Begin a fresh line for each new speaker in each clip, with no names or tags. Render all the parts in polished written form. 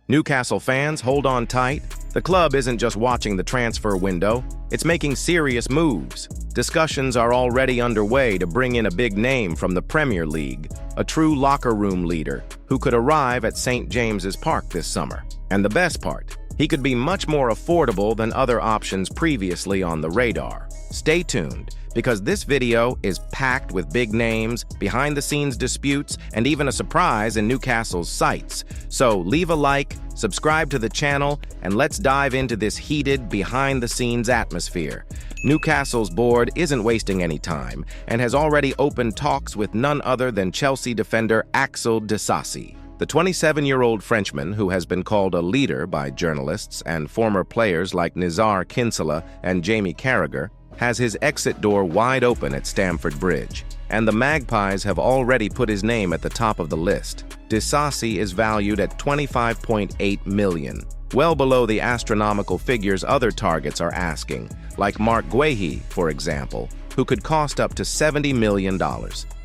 Newcastle fans, hold on tight. The club isn't just watching the transfer window, it's making serious moves. Discussions are already underway to bring in a big name from the Premier League, a true locker room leader who could arrive at St. James's Park this summer. And the best part, he could be much more affordable than other options previously on the radar. Stay tuned, because this video is packed with big names, behind-the-scenes disputes, and even a surprise in Newcastle's sights. So leave a like, subscribe to the channel, and let's dive into this heated, behind-the-scenes atmosphere. Newcastle's board isn't wasting any time and has already opened talks with none other than Chelsea defender Axel Disasi. The 27-year-old Frenchman, who has been called a leader by journalists and former players like Nizar Kinsella and Jamie Carragher, has his exit door wide open at Stamford Bridge, and the Magpies have already put his name at the top of the list. Disasi is valued at $25.8 million, well below the astronomical figures other targets are asking, like Marc Guéhi, for example, who could cost up to $70 million.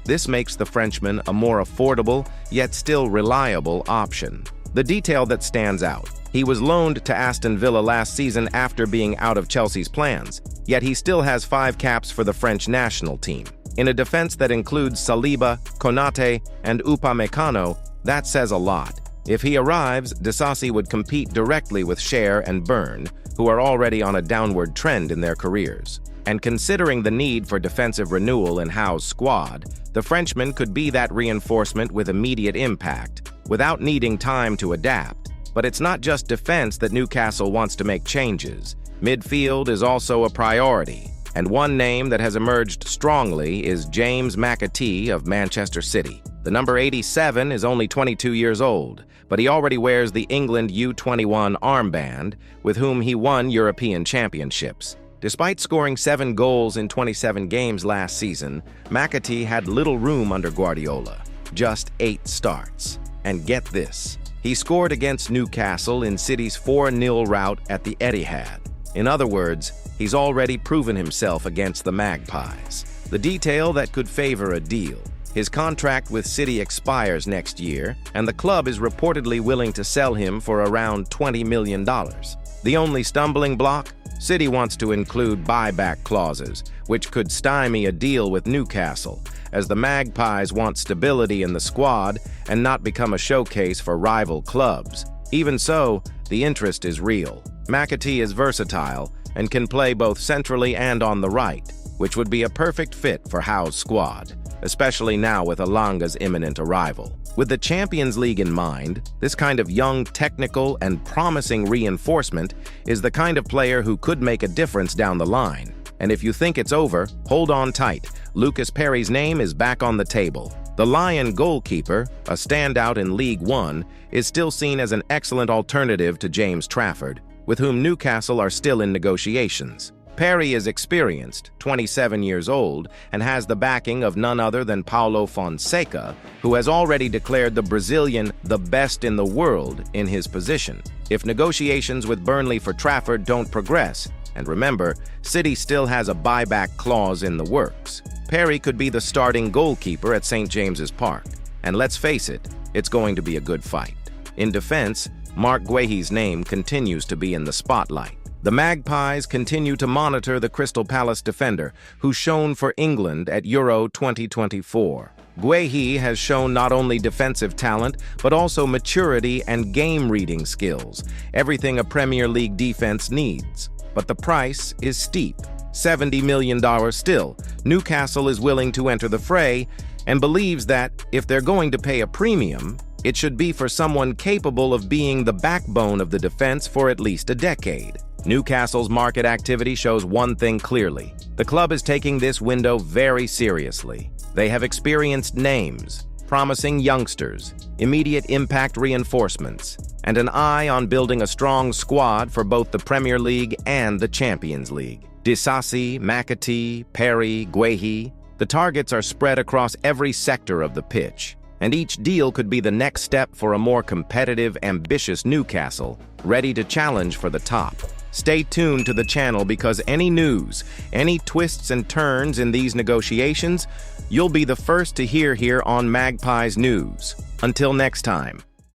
This makes the Frenchman a more affordable, yet still reliable option. The detail that stands out: he was loaned to Aston Villa last season after being out of Chelsea's plans, yet he still has 5 caps for the French national team. In a defense that includes Saliba, Konate, and Upamecano, that says a lot. If he arrives, Disasi would compete directly with Cher and Byrne, who are already on a downward trend in their careers. And considering the need for defensive renewal in Howe's squad, the Frenchman could be that reinforcement with immediate impact, without needing time to adapt. But it's not just defense that Newcastle wants to make changes. Midfield is also a priority, and one name that has emerged strongly is James McAtee of Manchester City. The number 87 is only 22 years old, but he already wears the England U21 armband, with whom he won European championships. Despite scoring 7 goals in 27 games last season, McAtee had little room under Guardiola, just 8 starts. And get this, he scored against Newcastle in City's 4-0 rout at the Etihad. In other words, he's already proven himself against the Magpies. The detail that could favor a deal: his contract with City expires next year, and the club is reportedly willing to sell him for around $20 million. The only stumbling block? City wants to include buyback clauses, which could stymie a deal with Newcastle, as the Magpies want stability in the squad and not become a showcase for rival clubs. Even so, the interest is real. McAtee is versatile and can play both centrally and on the right, which would be a perfect fit for Howe's squad, especially now with Elanga's imminent arrival. With the Champions League in mind, this kind of young, technical, and promising reinforcement is the kind of player who could make a difference down the line. And if you think it's over, hold on tight. Lucas Perry's name is back on the table. The Lion goalkeeper, a standout in League One, is still seen as an excellent alternative to James Trafford, with whom Newcastle are still in negotiations. Perry is experienced, 27 years old, and has the backing of none other than Paulo Fonseca, who has already declared the Brazilian the best in the world in his position. If negotiations with Burnley for Trafford don't progress, and remember, City still has a buyback clause in the works, Perry could be the starting goalkeeper at St. James's Park. And let's face it, it's going to be a good fight. In defense, Marc Guéhi's name continues to be in the spotlight. The Magpies continue to monitor the Crystal Palace defender, who shone for England at Euro 2024. Guéhi has shown not only defensive talent, but also maturity and game-reading skills, everything a Premier League defense needs. But the price is steep. $70 million still. Newcastle is willing to enter the fray and believes that, if they're going to pay a premium, it should be for someone capable of being the backbone of the defense for at least a decade. Newcastle's market activity shows one thing clearly: the club is taking this window very seriously. They have experienced names, promising youngsters, immediate impact reinforcements, and an eye on building a strong squad for both the Premier League and the Champions League. Disasi, McAtee, Perry, Guéhi, the targets are spread across every sector of the pitch, and each deal could be the next step for a more competitive, ambitious Newcastle, ready to challenge for the top. Stay tuned to the channel, because any news, any twists and turns in these negotiations, you'll be the first to hear here on Magpies News. Until next time.